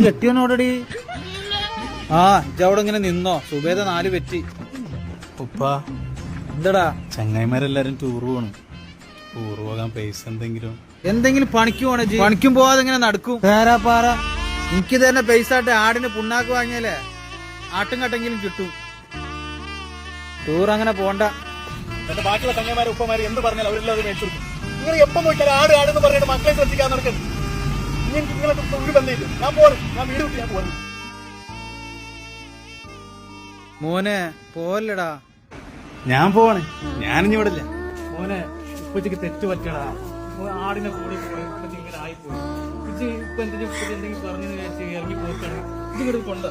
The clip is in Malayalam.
കെട്ടിയോനോടടി ആ ഇജവിടെ ഇങ്ങനെ നിന്നോ സുബേദ 4 പെറ്റി. ഉപ്പ എന്താടാ ചങ്ങായിമാരെല്ലാരും ടൂർ പോണു. ടൂർ പോകാൻ പൈസ എന്തെങ്കിലും പണിക്ക് പോണേ പണിക്കും പോവാതെ ഇങ്ങനെ നടക്കും. പാറ എനിക്ക് തന്നെ പൈസ ആട്ടെ ആടിന് പുണ്ണാക്ക് വാങ്ങിയാലേ ആട്ടും കട്ടെങ്കിലും കിട്ടും. ടൂർ അങ്ങനെ പോണ്ട. ബാക്കിയുള്ള ചങ്ങായിമാരെ ഉപ്പമാര് എന്ത് പറഞ്ഞാൽ അവരെല്ലാം അത് മേടിച്ചു. നിങ്ങൾ എപ്പം നോക്കിയാലും ആട് ആടെന്ന് പറഞ്ഞിട്ട് മക്കളെ ശ്രദ്ധിക്കാൻ നടക്കുന്നു. നിങ്ങളെ ഒരു ബന്ധമില്ല. ഞാൻ പോണ്, ഞാൻ വീട് വിട്ട് ഞാൻ പോണു. മോനെ പോലടാ. ഞാൻ പോവാണ്, ഞാനിഞ്ഞി വിടില്ല. മോനെ ഉപ്പച്ചക്ക് തെറ്റ് പറ്റടാ. ആടിനെ കൂടി പോയി ഇങ്ങനെ ആയിപ്പോയി. ഇപ്പൊ എന്തെങ്കിലും പറഞ്ഞു വിചാരിച്ച് ഇറങ്ങി പോക്കാണ്. ഇത് കൊണ്ട